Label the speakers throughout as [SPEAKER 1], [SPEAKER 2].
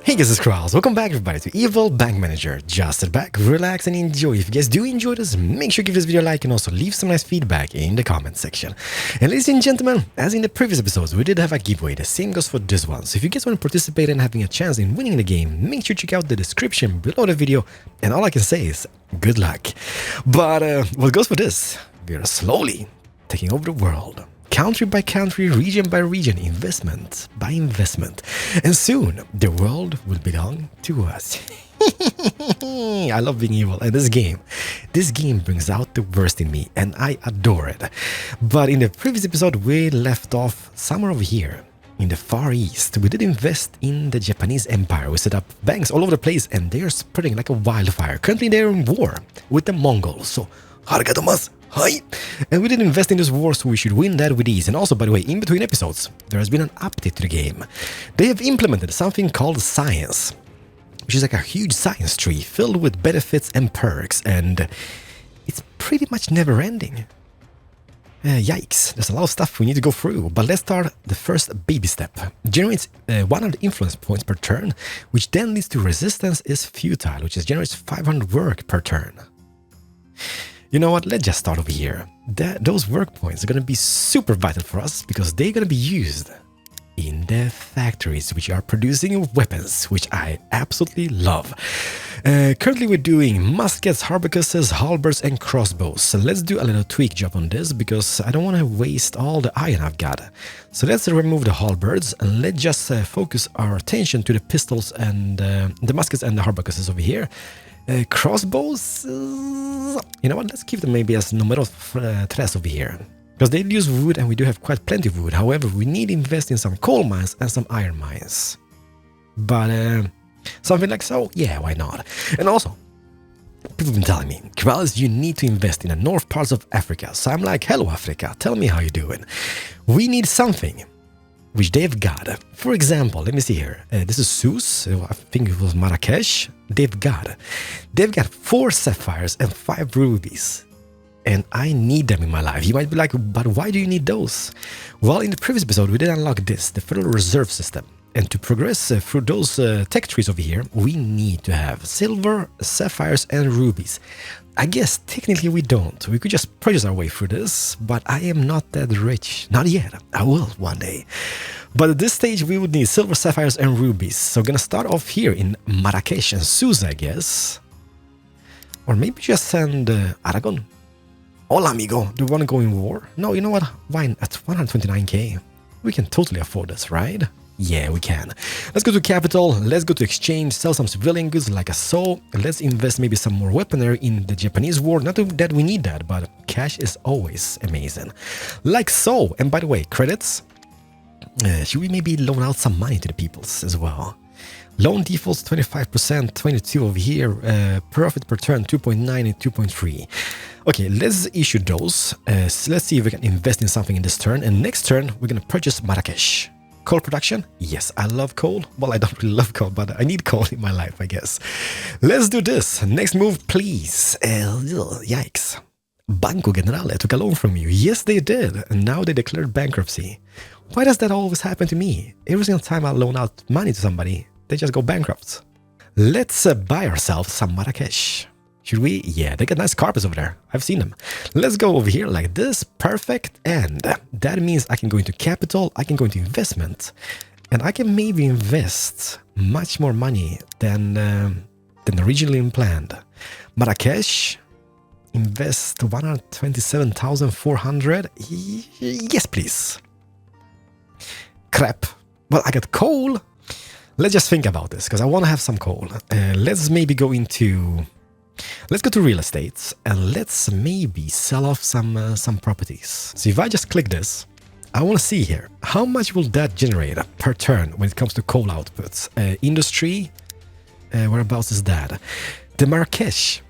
[SPEAKER 1] Hey guys, it's Keralis. Welcome back everybody to Evil Bank Manager. Just sit back, relax and enjoy. If you guys do enjoy this, make sure to give this video a like and also leave some nice feedback in the comment section. And ladies and gentlemen, as in the previous episodes, we did have a giveaway. The same goes for this one. So if you guys want to participate and having a chance in winning the game, make sure to check out the description below the video. And all I can say is, good luck. But what goes for this? We are slowly taking over the world. Country by country, region by region, investment by investment. And soon, the world will belong to us. I love being evil, and this game brings out the worst in me, and I adore it. But in the previous episode, we left off somewhere over here, in the Far East. We did invest in the Japanese Empire. We set up banks all over the place, and they are spreading like a wildfire. Currently, they're in war with the Mongols, so arigato. Hi! And we did invest in this war, so we should win that with ease. And also, by the way, in between episodes, there has been an update to the game. They have implemented something called science, which is like a huge science tree filled with benefits and perks, and it's pretty much never ending. Yikes, there's a lot of stuff we need to go through, but let's start the first baby step. Generates 100 influence points per turn, which then leads to resistance is futile, which generates 500 work per turn. You know what, let's just start over here. Those work points are going to be super vital for us because they're going to be used in the factories which are producing weapons, which I absolutely love. Currently we're doing muskets, harquebuses, halberds and crossbows. So let's do a little tweak job on this because I don't want to waste all the iron I've got. So let's remove the halberds and let's just focus our attention to the pistols and the muskets and the harquebuses over here. Crossbows, you know what, let's keep them maybe as numero 3 over here. Because they use wood and we do have quite plenty of wood. However, we need to invest in some coal mines and some iron mines. But something like so, yeah, why not? And also, people have been telling me, Keralis, you need to invest in the north parts of Africa. So I'm like, hello Africa, tell me how you're doing. We need something which they've got. For example, let me see here. This is Sus, I think it was Marrakesh. They've got 4 sapphires and 5 rubies. And I need them in my life. You might be like, but why do you need those? Well, in the previous episode, we did unlock this, the Federal Reserve System. And to progress through those tech trees over here, we need to have silver, sapphires, and rubies. I guess technically we don't. We could just purchase our way through this, but I am not that rich. Not yet. I will one day. But at this stage, we would need silver, sapphires, and rubies. So gonna start off here in Marrakesh and Susa, I guess. Or maybe just send Aragon. Hola, amigo. Do you want to go in war? No, you know what? Why at 129k? We can totally afford this, right? Yeah, we can. Let's go to capital, let's go to exchange, sell some civilian goods like a so. Let's invest maybe some more weaponry in the Japanese war. Not that we need that, but cash is always amazing. Like so. And by the way, credits. Should we maybe loan out some money to the peoples as well? Loan defaults 25%, 22 over here. Profit per turn 2.9 and 2.3. Okay, let's issue those. So let's see if we can invest in something in this turn. And next turn, we're going to purchase Marrakesh. Coal production? Yes, I love coal. Well, I don't really love coal, but I need coal in my life, I guess. Let's do this. Next move, please. Yikes. Banco Generale took a loan from you. Yes, they did. And now they declared bankruptcy. Why does that always happen to me? Every single time I loan out money to somebody, they just go bankrupt. Let's buy ourselves some Marrakesh. Should we? Yeah, they got nice carpets over there. I've seen them. Let's go over here like this. Perfect. And that means I can go into capital, I can go into investment, and I can maybe invest much more money than originally planned. Marrakesh, invest 127,400. Yes, please. Crap. Well, I got coal. Let's just think about this because I want to have some coal. Let's maybe go into... Let's go to real estate and let's maybe sell off some properties. So if I just click this, I want to see here, how much will that generate per turn when it comes to coal outputs? Industry, whereabouts is that? The Marrakesh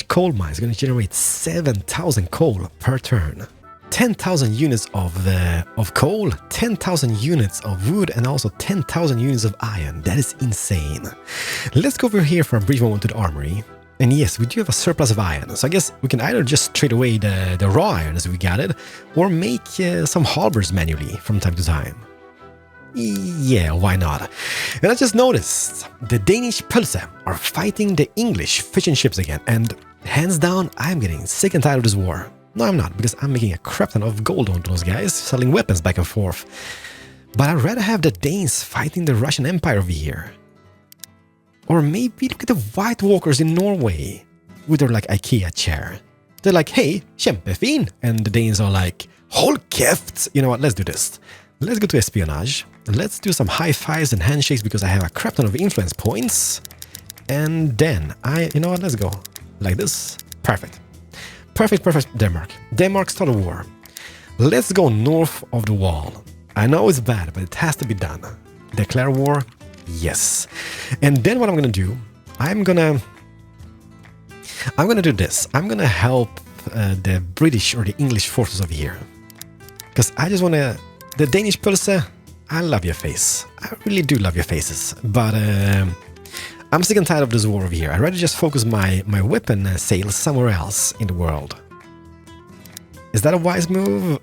[SPEAKER 1] coal mine is going to generate 7,000 coal per turn. 10,000 units of coal, 10,000 units of wood, and also 10,000 units of iron. That is insane. Let's go over here for a brief moment to the armory. And yes, we do have a surplus of iron, so I guess we can either just trade away the raw iron as we got it, or make some halberds manually from time to time. Yeah, why not? And I just noticed the Danish pølse are fighting the English fishing ships again, and hands down, I'm getting sick and tired of this war. No, I'm not, because I'm making a crap ton of gold on those guys, selling weapons back and forth. But I'd rather have the Danes fighting the Russian Empire over here. Or maybe look at the White Walkers in Norway with their like IKEA chair. They're like, hey, kjempefin. And the Danes are like, hold keft. You know what, let's do this. Let's go to espionage. Let's do some high fives and handshakes because I have a crap ton of influence points. And then you know what, let's go. Like this. Perfect. Perfect, Denmark. Denmark start a war. Let's go north of the wall. I know it's bad, but it has to be done. Declare war? Yes. And then what I'm gonna do, I'm gonna do this. I'm gonna help the British or the English forces over here. Because I just wanna... The Danish pølse, I love your face. I really do love your faces. But I'm sick and tired of this war over here. I'd rather just focus my weapon sales somewhere else in the world. Is that a wise move?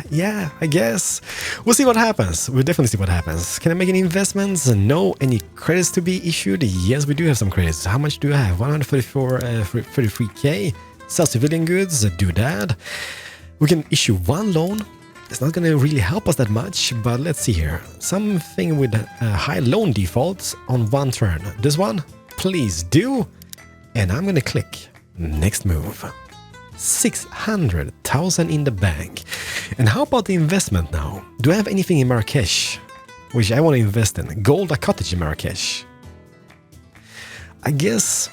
[SPEAKER 1] Yeah, I guess. We'll see what happens. We'll definitely see what happens. Can I make any investments? No. Any credits to be issued? Yes, we do have some credits. How much do I have? 133k. Sell civilian goods. Do that. We can issue one loan. It's not going to really help us that much, but let's see here. Something with high loan defaults on one turn. This one? Please do. And I'm going to click next move. 600,000 in the bank. And how about the investment now? Do I have anything in Marrakesh which I want to invest in? Gold, a cottage in Marrakesh. I guess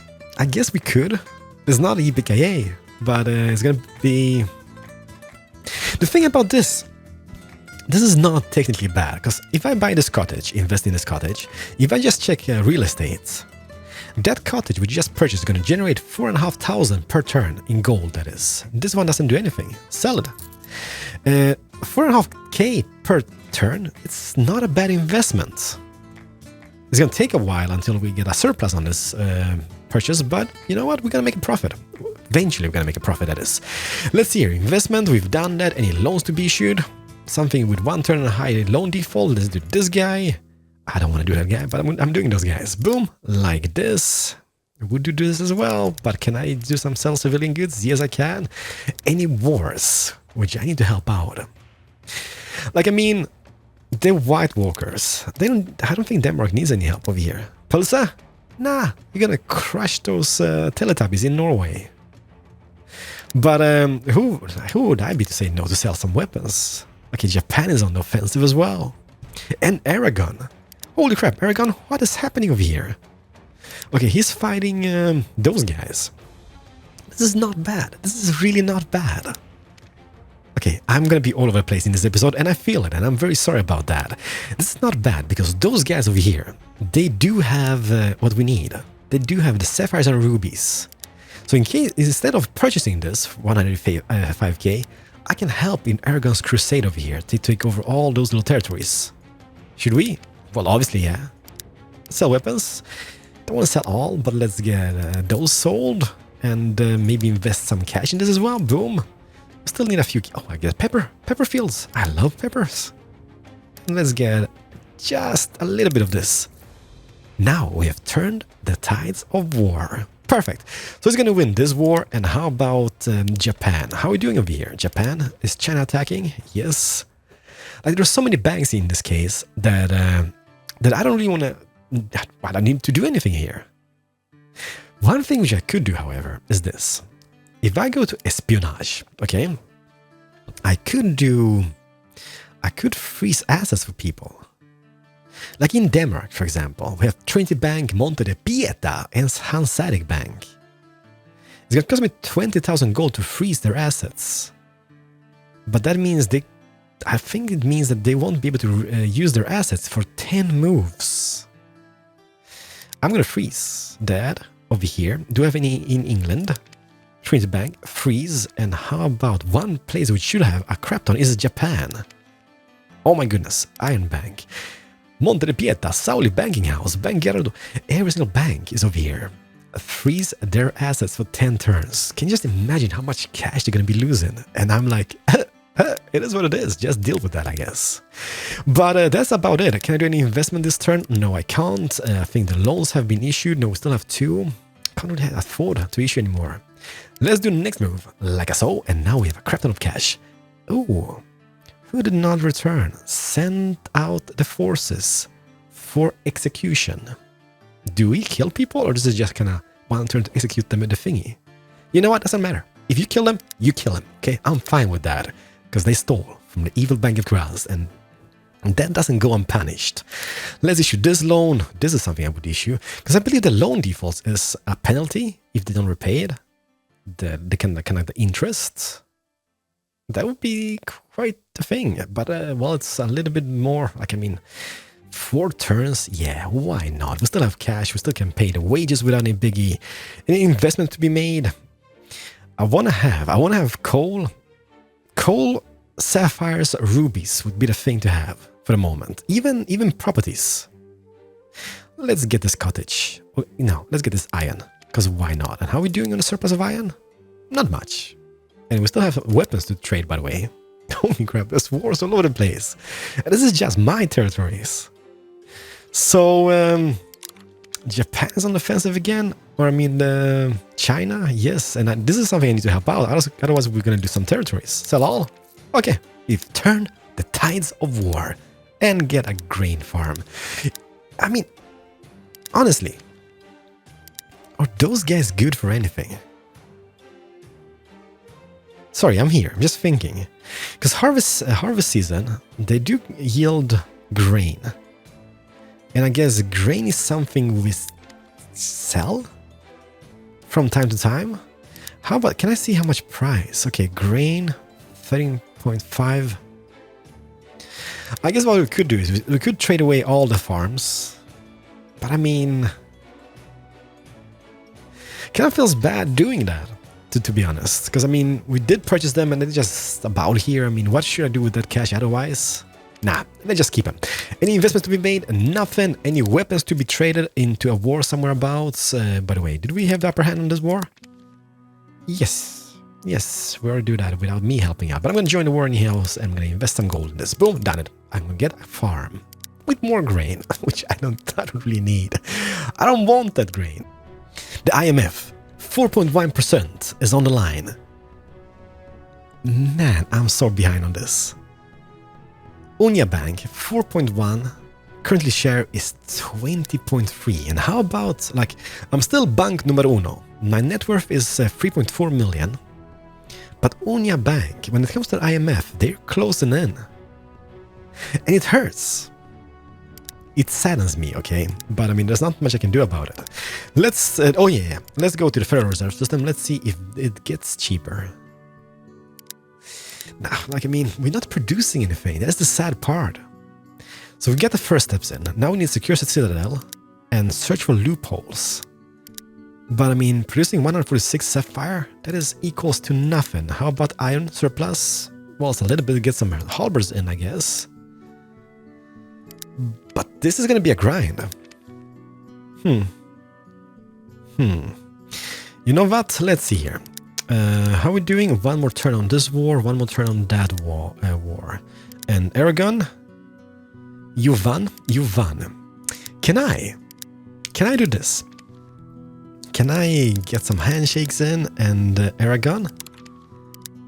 [SPEAKER 1] we could. It's not EPKA, but it's gonna be... The thing about this is not technically bad, because if I buy this cottage, invest in this cottage, if I just check real estate, that cottage we just purchased is going to generate 4,500 per turn in gold, that is. This one doesn't do anything. Sell it. 4.5k per turn, it's not a bad investment. It's going to take a while until we get a surplus on this purchase, but you know what? We're going to make a profit. Eventually we're going to make a profit, that is. Let's see here. Investment, we've done that. Any loans to be issued? Something with one turn and a high loan default. Let's do this guy. I don't want to do that guy, but I'm doing those guys. Boom, like this. Would you do this as well? But can I do some sell civilian goods? Yes, I can. Any wars which I need to help out? Like, I mean, the White Walkers. I don't think Denmark needs any help over here. Pølse? Nah, you're gonna crush those Teletubbies in Norway. But who would I be to say no to sell some weapons? Okay, Japan is on the offensive as well. And Aragon. Holy crap, Aragon, what is happening over here? Okay, he's fighting those guys. This is not bad. This is really not bad. Okay, I'm gonna be all over the place in this episode, and I feel it, and I'm very sorry about that. This is not bad, because those guys over here, they do have what we need. They do have the sapphires and rubies. So in case, instead of purchasing this 105k, I can help in Aragon's crusade over here to take over all those little territories. Should we? Well, obviously, yeah. Sell weapons. Don't want to sell all, but let's get those sold. And maybe invest some cash in this as well. Boom. Still need a few... Oh, I get pepper. Pepper fields. I love peppers. And let's get just a little bit of this. Now we have turned the tides of war. Perfect. So he's going to win this war. And how about Japan? How are we doing over here? Japan? Is China attacking? Yes. Like, there's so many banks in this case that that I don't really want to... I don't need to do anything here. One thing which I could do, however, is this. If I go to espionage, okay, I could freeze assets for people. Like in Denmark, for example, we have Trinity Bank, Monte de Pieta, and Hanseatic Bank. It's going to cost me 20,000 gold to freeze their assets. But that means I think it means that they won't be able to use their assets for 10 moves. I'm going to freeze that over here. Do I have any in England? Trinity Bank, freeze. And how about one place which should have a crap ton is Japan. Oh my goodness, Iron Bank. Monte de Pieta, Sauli Banking House, Bank Gerardo. Every single bank is over here. Freeze their assets for 10 turns. Can you just imagine how much cash they're going to be losing? And I'm like, It is what it is. Just deal with that, I guess. But that's about it. Can I do any investment this turn? No, I can't. I think the loans have been issued. No, we still have 2. Can't really afford to issue anymore. Let's do the next move, like so. And now we have a crap ton of cash. Ooh. Who did not return? Sent out the forces for execution. Do we kill people, or does it just kind of one turn to execute them with the thingy? You know what? Doesn't matter. If you kill them, you kill them. Okay, I'm fine with that. Because they stole from the evil Bank of Keralis, and that doesn't go unpunished. Let's issue this loan. This is something I would issue. Because I believe the loan defaults is a penalty if they don't repay it. The kind of the interest. That would be quite a thing. But, well, it's a little bit more, like, I mean, 4 turns, yeah, why not? We still have cash. We still can pay the wages without any biggie. Any investment to be made. I want to have coal. Coal, sapphires, rubies would be the thing to have for the moment. Even properties. Let's get this cottage. No, let's get this iron. Because why not? And how are we doing on the surplus of iron? Not much. And we still have weapons to trade, by the way. Holy crap, there's wars all over the place. And this is just my territories. So, Japan's on the offensive again. Or I mean, China, yes. And this is something I need to help out. Otherwise, we're going to do some territories. Sell all? Okay. We've turned the tides of war and get a grain farm. I mean, honestly, are those guys good for anything? Sorry, I'm here. I'm just thinking. Because harvest season, they do yield grain. And I guess grain is something we sell from time to time. How about, can I see how much price? Okay, grain, 13.5. I guess what we could do is we could trade away all the farms. But I mean, kind of feels bad doing that, to be honest. Because I mean, we did purchase them and they're just about here. I mean, what should I do with that cash otherwise? Nah, let's just keep them. Any investments to be made? Nothing. Any weapons to be traded into a war somewhere abouts? By the way, did we have the upper hand on this war? Yes. Yes, we already do that without me helping out. But I'm going to join the war in hills and I'm going to invest some gold in this. Boom, done it. I'm going to get a farm with more grain, which I don't really need. I don't want that grain. The IMF, 4.1% is on the line. Man, I'm so behind on this. Unia Bank, 4.1. Currently share is 20.3. And how about, like, I'm still bank numero uno. My net worth is 3.4 million. But Unia Bank, when it comes to the IMF, they're closing in. And it hurts. It saddens me, okay? But I mean, there's not much I can do about it. Let's, oh yeah, let's go to the Federal Reserve System. Let's see if it gets cheaper. Nah, like, I mean, we're not producing anything. That's the sad part. So we get the first steps in. Now we need to secure the citadel and search for loopholes. But I mean, producing 146 sapphire, that is equals to nothing. How about iron surplus? Well, it's a little bit to get some halberds in, I guess. But this is going to be a grind. You know what? Let's see here. How are we doing? One more turn on this war, one more turn on that war. And Aragon, you won. Can I do this? Can I get some handshakes in? And Aragon,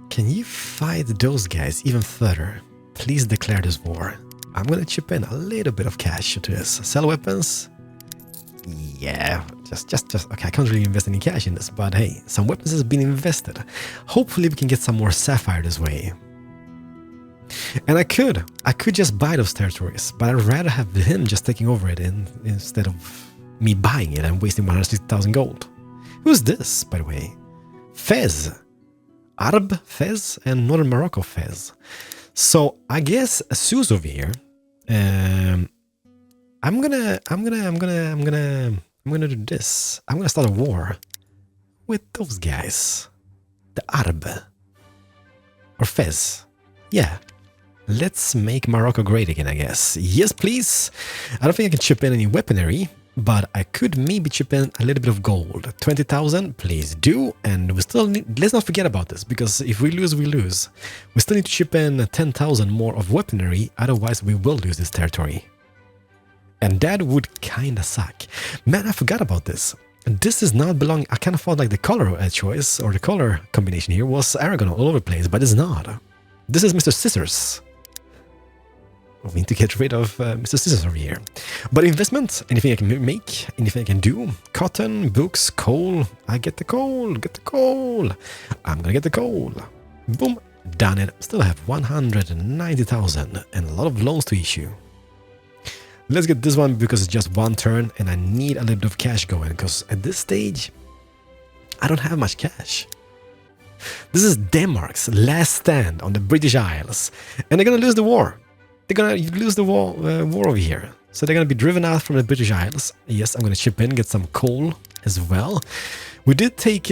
[SPEAKER 1] can you fight those guys even further? Please declare this war. I'm gonna chip in a little bit of cash to this. Sell weapons. Yeah, just okay. I can't really invest any cash in this, but hey, some weapons has been invested. Hopefully, we can get some more sapphire this way. And I could just buy those territories, but I'd rather have him just taking over it instead of me buying it and wasting 160,000 gold. Who's this, by the way? Fez, Arab Fez, and Northern Morocco Fez. So I guess Suz over here. I'm gonna do this. I'm gonna start a war with those guys. The Arab. Or Fez. Yeah. Let's make Morocco great again, I guess. Yes, please. I don't think I can chip in any weaponry. but I could maybe chip in a little bit of gold. 20,000, please do. And we still need, let's not forget about this, because if we lose, we lose. We still need to chip in 10,000 more of weaponry, otherwise we will lose this territory. And that would kinda suck. Man, I forgot about this. This is not belonging. I kind of thought like the color choice or the color combination here was Aragon all over the place, but it's not. This is Mr. Scissors. We need to get rid of Mr. Scissors over here. But investment, anything I can make, anything I can do. Cotton, books, coal. I get the coal, get the coal. I'm gonna get the coal. Boom, done it. Still have 190,000 and a lot of loans to issue. Let's get this one because it's just one turn and I need a little bit of cash going, because at this stage, I don't have much cash. This is Denmark's last stand on the British Isles, and they're gonna lose the war. They're gonna lose the war over here. So they're gonna be driven out from the British Isles. Yes, I'm gonna chip in, get some coal as well. We did take,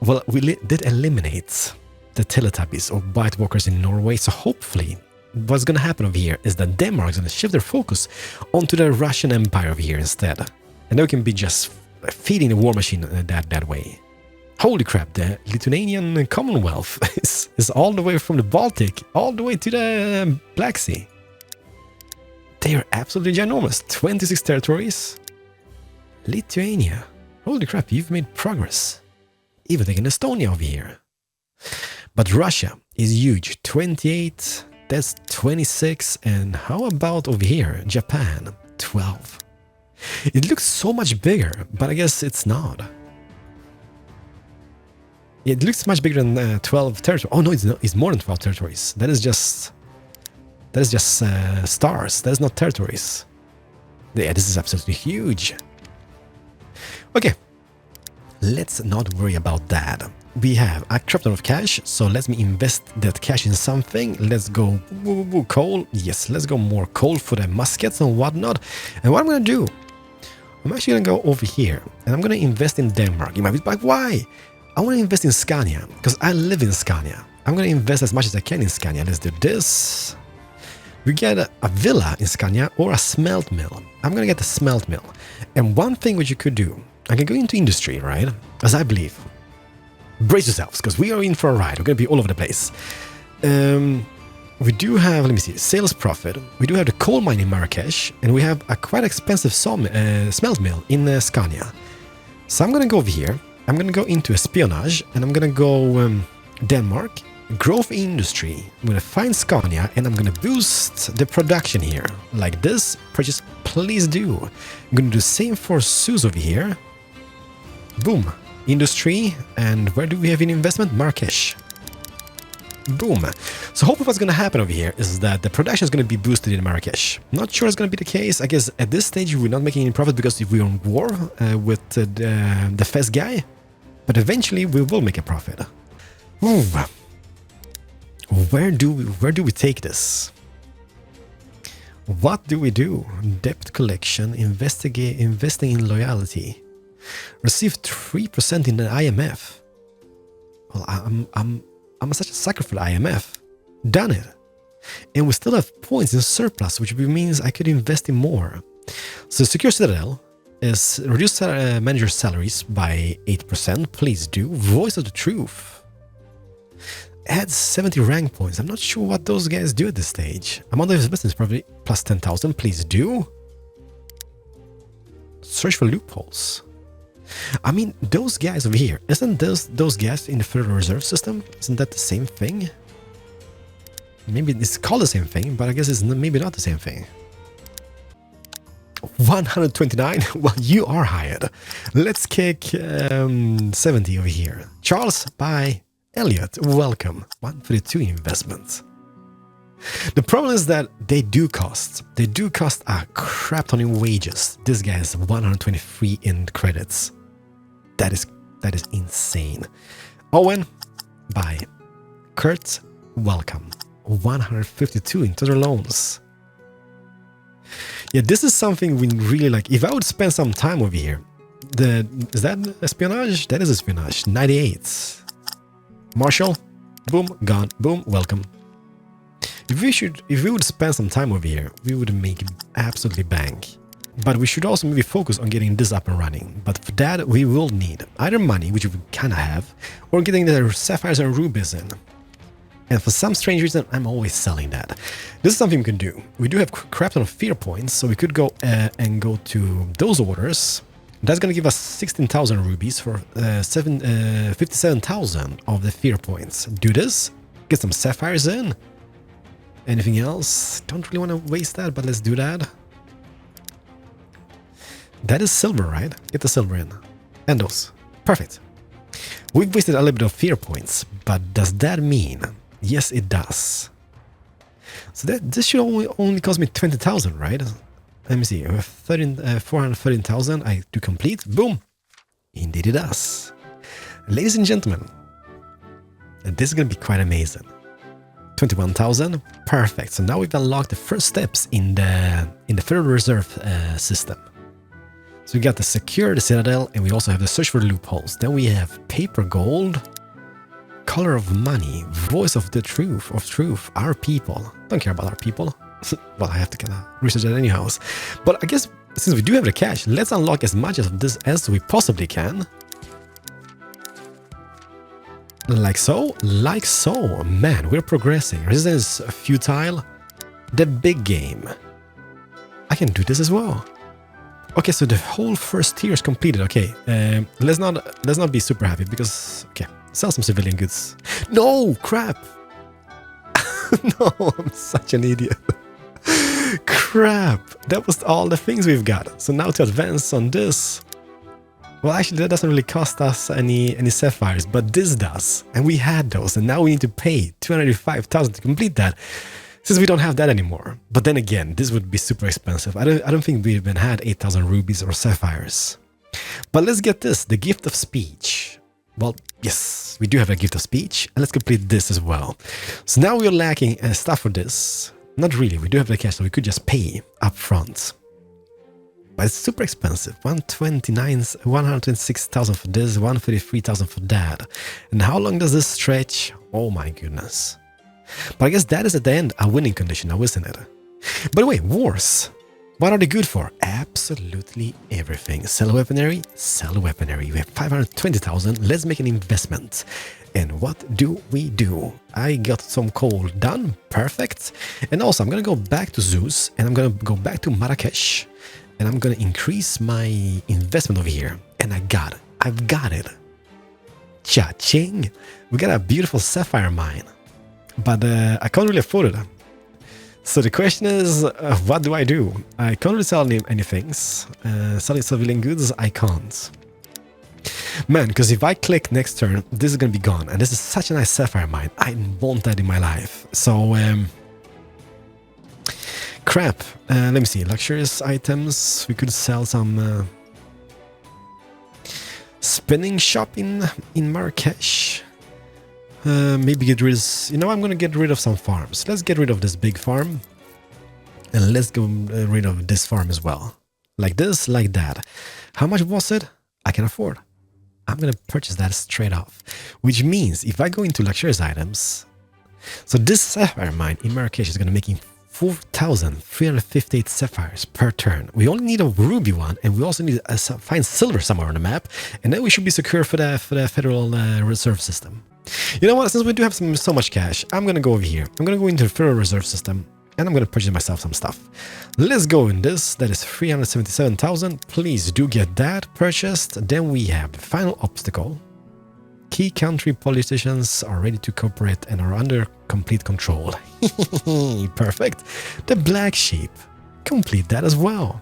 [SPEAKER 1] well, we did eliminate the Teletubbies or White Walkers in Norway, so hopefully what's gonna happen over here is that Denmark is gonna shift their focus onto the Russian Empire over here instead. And they can be just feeding the war machine that way. Holy crap, the Lithuanian Commonwealth is all the way from the Baltic, all the way to the Black Sea. They are absolutely ginormous. 26 territories. Lithuania. Holy crap, you've made progress. Even taking Estonia over here. But Russia is huge. 28, that's 26. And how about over here? Japan, 12. It looks so much bigger, but I guess it's not. It looks much bigger than 12 territories. Oh no, it's more than 12 territories. That is just stars. That is not territories. Yeah, this is absolutely huge. Okay, let's not worry about that. We have a crap ton of cash, so let me invest that cash in something. Let's go coal. Yes, let's go more coal for the muskets and whatnot. And what I'm gonna do, I'm actually gonna go over here and I'm gonna invest in Denmark. You might be like, why? I want to invest in Scania, because I live in Scania. I'm going to invest as much as I can in Scania. Let's do this. We get a villa in Scania or a smelt mill. I'm going to get a smelt mill. And one thing which you could do, I can go into industry, right? As I believe. Brace yourselves, because we are in for a ride. We're going to be all over the place. We do have, let me see, sales profit. We do have the coal mine in Marrakesh, and we have a quite expensive smelt mill in Scania. So I'm going to go over here. I'm going to go into espionage, and I'm going to go Denmark, growth industry. I'm going to find Scania, and I'm going to boost the production here. Like this, purchase, please do. I'm going to do the same for Sus over here. Boom. Industry, and where do we have an investment? Marrakesh. Boom. So hopefully what's going to happen over here is that the production is going to be boosted in Marrakesh. Not sure it's going to be the case. I guess at this stage we're not making any profit because we're in war with the Fez guy. But eventually we will make a profit. Ooh. Where do we take this? What do we do? Debt collection, investing in loyalty. Receive 3% in the IMF. Well, I'm such a sucker for the IMF. Done it. And we still have points in surplus, which means I could invest in more. So Secure Citadel is reduce manager salaries by 8%. Please do. Voice of the Truth. Add 70 rank points. I'm not sure what those guys do at this stage. Amount of business probably plus 10,000. Please do. Search for loopholes. I mean, those guys over here, isn't those guys in the Federal Reserve System? Isn't that the same thing? Maybe it's called the same thing, but I guess it's maybe not the same thing. 129? Well, you are hired. Let's kick 70 over here. Charles, bye. Elliot, welcome. 132 investments. The problem is that they do cost a crap ton in wages. This guy has 123 in credits. That is insane. Owen, bye. Kurt, welcome. 152 in total loans. Yeah, this is something we really like. If I would spend some time over here, is that espionage? That is espionage. 98. Marshall, boom, gone, boom, welcome. If we would spend some time over here, we would make absolutely bank. But we should also maybe focus on getting this up and running. But for that, we will need either money, which we kind of have, or getting the sapphires and rubies in. And for some strange reason, I'm always selling that. This is something we can do. We do have crap ton of fear points, so we could go and go to those orders. That's going to give us 16,000 rubies for 57,000 of the fear points. Do this, get some sapphires in. Anything else? Don't really want to waste that, but let's do that. That is silver, right? Get the silver in. And those. Perfect. We've wasted a little bit of fear points, but does that mean... Yes, it does. So this should only cost me 20,000, right? Let me see. We have 413,000. I do complete. Boom. Indeed it does. Ladies and gentlemen, this is going to be quite amazing. 21,000. Perfect. So now we've unlocked the first steps in the Federal Reserve system. So we got the secure the citadel, and we also have the search for the loopholes. Then we have paper gold. Color of money, voice of the truth, our people. Don't care about our people. Well, I have to kind of research that anyhow. But I guess since we do have the cash, let's unlock as much of this as we possibly can. Like so, like so. Man, we're progressing. Resistance is futile. The big game. I can do this as well. Okay, so the whole first tier is completed. Okay, let's not be super happy because okay. Sell some civilian goods. No! Crap! No, I'm such an idiot. Crap! That was all the things we've got. So now to advance on this... Well, actually, that doesn't really cost us any sapphires, but this does. And we had those, and now we need to pay 285,000 to complete that, since we don't have that anymore. But then again, this would be super expensive. I don't think we even had 8,000 rubies or sapphires. But let's get this, the gift of speech. Well, yes, we do have a gift of speech, and let's complete this as well. So now we're lacking stuff for this. Not really, we do have the cash, so we could just pay up front. But it's super expensive. 126,000 for this, 133,000 for that. And how long does this stretch? Oh my goodness. But I guess that is at the end a winning condition now, isn't it? By the way, wars. What are they good for? Absolutely everything. Sell weaponry? Sell weaponry. We have 520,000. Let's make an investment. And what do we do? I got some coal done. Perfect. And also, I'm going to go back to Zeus. And I'm going to go back to Marrakesh. And I'm going to increase my investment over here. And I got it. I've got it. Cha-ching. We got a beautiful sapphire mine. But I can't really afford it. So the question is, what do I do? I can't really sell any things. Selling civilian goods, I can't. Man, because if I click next turn, this is going to be gone. And this is such a nice sapphire mine. I want that in my life. So, crap. Let me see. Luxurious items. We could sell some spinning shop in Marrakesh. Maybe get rid of... You know, I'm going to get rid of some farms. Let's get rid of this big farm. And let's get rid of this farm as well. Like this, like that. How much was it? I can afford. I'm going to purchase that straight off. Which means if I go into luxurious items... So this sapphire mine in Marrakesh is going to make 4,358 sapphires per turn. We only need a ruby one, and we also need to find silver somewhere on the map. And then we should be secure for the Federal Reserve System. You know what, since we do have so much cash, I'm going to go over here. I'm going to go into the Federal Reserve System, and I'm going to purchase myself some stuff. Let's go in this. That is 377,000. Please do get that purchased. Then we have the final obstacle. Key country politicians are ready to cooperate and are under complete control. Perfect. The black sheep. Complete that as well.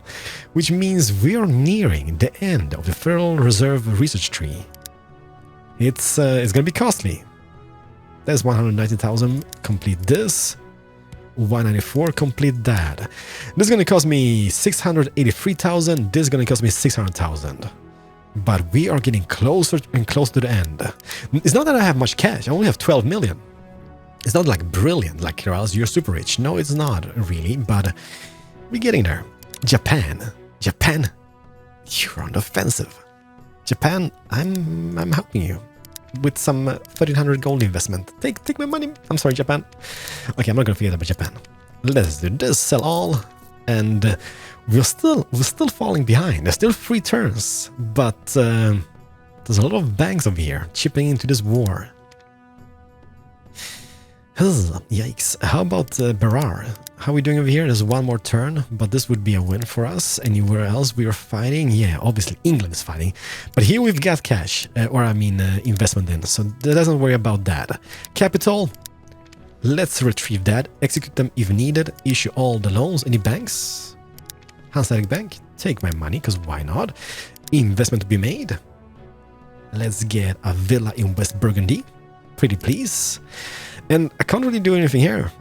[SPEAKER 1] Which means we are nearing the end of the Federal Reserve research tree. It's going to be costly. That's 190,000. Complete this. 194. Complete that. This is going to cost me 683,000. This is going to cost me 600,000. But we are getting closer and closer to the end. It's not that I have much cash. I only have 12 million. It's not like brilliant, like Keralis, you're super rich. No, it's not really, but we're getting there. Japan. Japan, you're on the offensive. Japan, I'm helping you with some 1,300 gold investment. Take my money. I'm sorry, Japan. Okay, I'm not gonna forget about Japan. Let's do this. Sell all, and we're still falling behind. There's still 3 turns, but there's a lot of banks over here chipping into this war. Yikes. How about Berar? How are we doing over here? There's 1 more turn, but this would be a win for us. Anywhere else we are fighting? Yeah, obviously England is fighting. But here we've got cash, investment in, so doesn't worry about that. Capital, let's retrieve that. Execute them if needed. Issue all the loans. Any banks? Hanseatic Bank, take my money, because why not? Investment to be made. Let's get a villa in West Burgundy. Pretty please. And I can't really do anything here.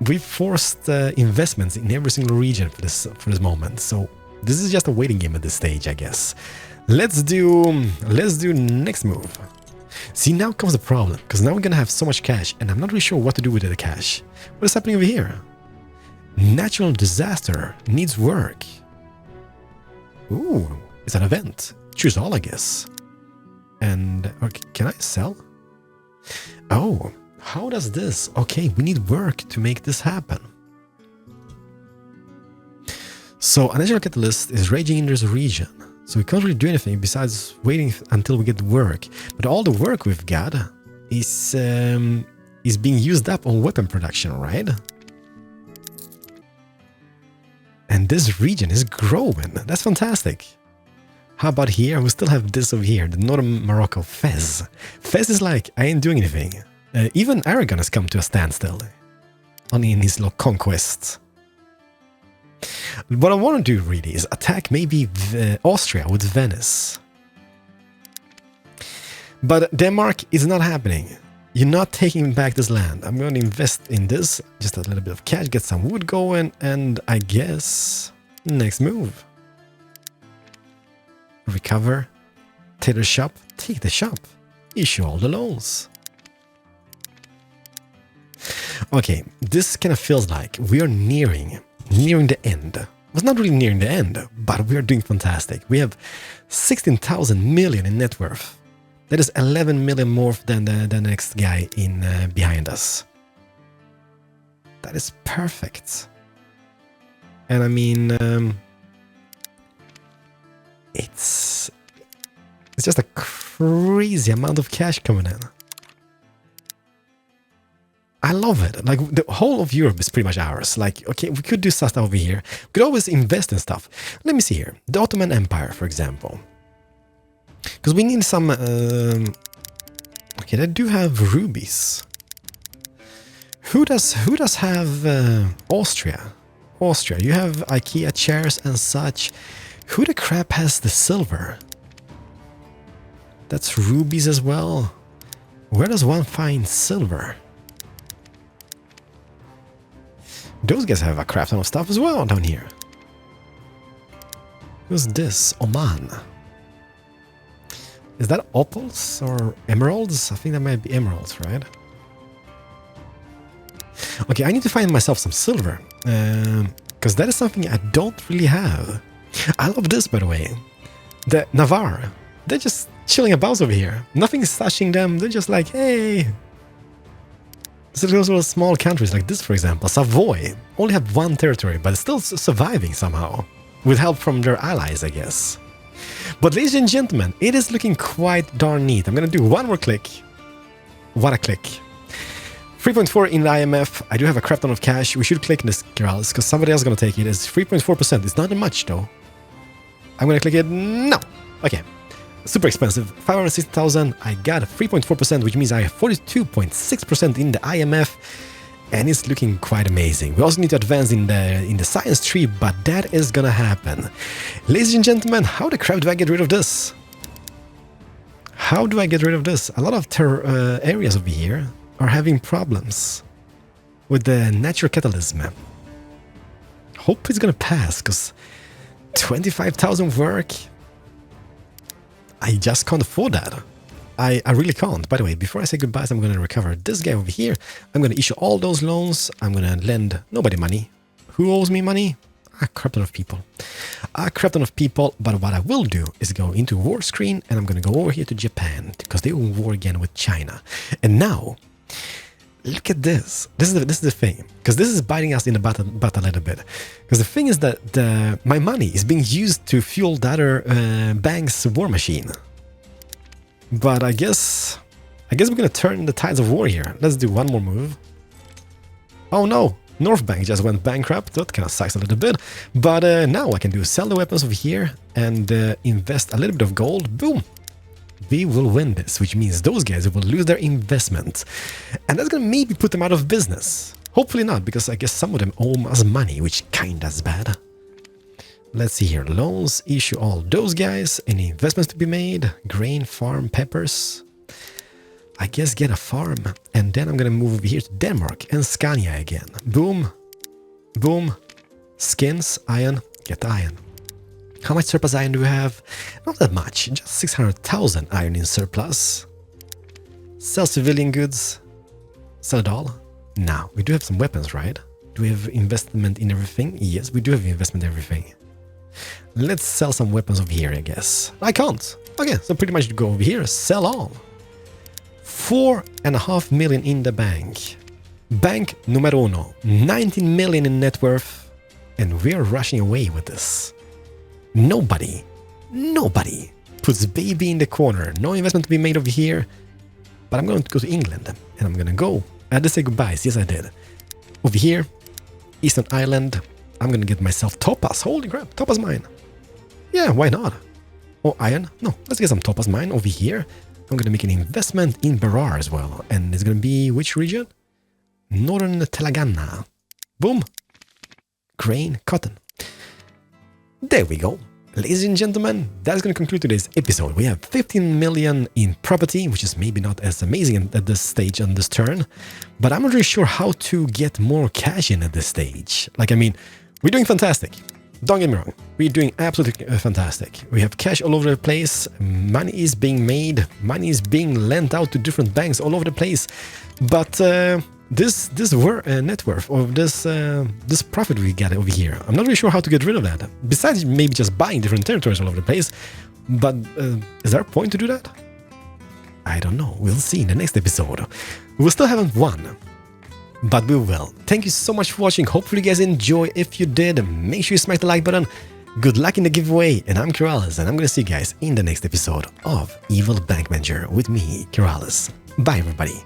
[SPEAKER 1] We forced investments in every single region for this moment. So this is just a waiting game at this stage, I guess. Let's do next move. See, now comes the problem, because now we're gonna have so much cash, and I'm not really sure what to do with the cash. What is happening over here? Natural disaster needs work. Ooh, it's an event. Choose all, I guess. And okay, can I sell? Oh. How does this? Okay, we need work to make this happen. So a natural catalyst is raging in this region. So we can't really do anything besides waiting until we get work. But all the work we've got is being used up on weapon production, right? And this region is growing. That's fantastic. How about here? We still have this over here, the northern Morocco, Fez. Fez is like, I ain't doing anything. Even Aragon has come to a standstill in his little conquests. What I want to do really is attack maybe Austria with Venice. But Denmark is not happening. You're not taking back this land. I'm going to invest in this, just a little bit of cash, get some wood going, and I guess next move. Recover, take the shop, take the shop, issue all the loans. Okay, this kind of feels like we are nearing the end. It's not really nearing the end, but we are doing fantastic. We have 16,000 million in net worth. That is 11 million more than the next guy in behind us. That is perfect. And I mean, it's just a crazy amount of cash coming in. I love it. Like, the whole of Europe is pretty much ours. Like, okay, we could do stuff over here. We could always invest in stuff. Let me see here. The Ottoman Empire, for example. Because we need some... okay, they do have rubies. Who does have Austria? Austria, you have IKEA chairs and such. Who the crap has the silver? That's rubies as well. Where does one find silver? Those guys have a crap ton of stuff as well down here. Who's this? Oman. Is that opals or emeralds? I think that might be emeralds, right? Okay, I need to find myself some silver. Because that is something I don't really have. I love this, by the way. The Navarre. They're just chilling about over here. Nothing is touching them. They're just like, hey. So those little small countries like this, for example, Savoy, only have 1 territory, but it's still surviving somehow. With help from their allies, I guess. But ladies and gentlemen, it is looking quite darn neat. I'm going to do 1 more click. What a click. 3.4 in the IMF. I do have a crap ton of cash. We should click this, Keralis, because somebody else is going to take it. It's 3.4%. It's not that much, though. I'm going to click it. No. Okay. Super expensive. 560,000. I got 3.4%, which means I have 42.6% in the IMF. And it's looking quite amazing. We also need to advance in the science tree, but that is gonna happen. Ladies and gentlemen, how the crap do I get rid of this? How do I get rid of this? A lot of areas over here are having problems with the natural catalysm. Hope it's gonna pass, because 25,000 work, I just can't afford that. I really can't. By the way, before I say goodbyes, I'm going to recover this guy over here. I'm going to issue all those loans. I'm going to lend nobody money. Who owes me money? A crap ton of people. A crap ton of people. But what I will do is go into war screen, and I'm going to go over here to Japan, because they will war again with China. And now, look at this. This is the thing, because this is biting us in the butt a little bit. Because the thing is that my money is being used to fuel the other bank's war machine. But I guess we're gonna turn the tides of war here. Let's do one more move. Oh no, North Bank just went bankrupt. That kind of sucks a little bit. But now I can do sell the weapons over here and invest a little bit of gold. Boom. We will win this, which means those guys will lose their investment. And that's gonna maybe put them out of business. Hopefully not, because I guess some of them owe us money, which kinda is bad. Let's see here. Loans, issue all those guys. Any investments to be made? Grain, farm, peppers. I guess get a farm. And then I'm gonna move over here to Denmark and Scania again. Boom. Boom. Skins, iron. Get the iron. How much surplus iron do we have? Not that much, just 600,000 iron in surplus. Sell civilian goods. Sell it all? Now, we do have some weapons, right? Do we have investment in everything? Yes, we do have investment in everything. Let's sell some weapons over here, I guess. I can't. Okay, so pretty much go over here, sell all. 4.5 million in the bank. Bank numero uno. 19 million in net worth. And we're rushing away with this. Nobody puts baby in the corner. No investment to be made over here. But I'm going to go to England. And I'm going to go. I had to say goodbyes. Yes, I did. Over here. Eastern Island. I'm going to get myself topaz. Holy crap. Topaz mine. Yeah, why not? Oh, iron? No, let's get some topaz mine over here. I'm going to make an investment in Berar as well. And it's going to be which region? Northern Telangana. Boom. Grain, cotton. There we go. Ladies and gentlemen, that is going to conclude today's episode. We have 15 million in property, which is maybe not as amazing at this stage on this turn, but I'm not really sure how to get more cash in at this stage. Like, I mean, we're doing fantastic. Don't get me wrong. We're doing absolutely fantastic. We have cash all over the place. Money is being made. Money is being lent out to different banks all over the place. But this net worth or this profit we get over here, I'm not really sure how to get rid of that. Besides maybe just buying different territories all over the place. But is there a point to do that? I don't know. We'll see in the next episode. We still haven't won, but we will. Thank you so much for watching. Hopefully you guys enjoy. If you did, make sure you smash the like button. Good luck in the giveaway. And I'm Keralis, and I'm going to see you guys in the next episode of Evil Bank Manager with me, Keralis. Bye, everybody.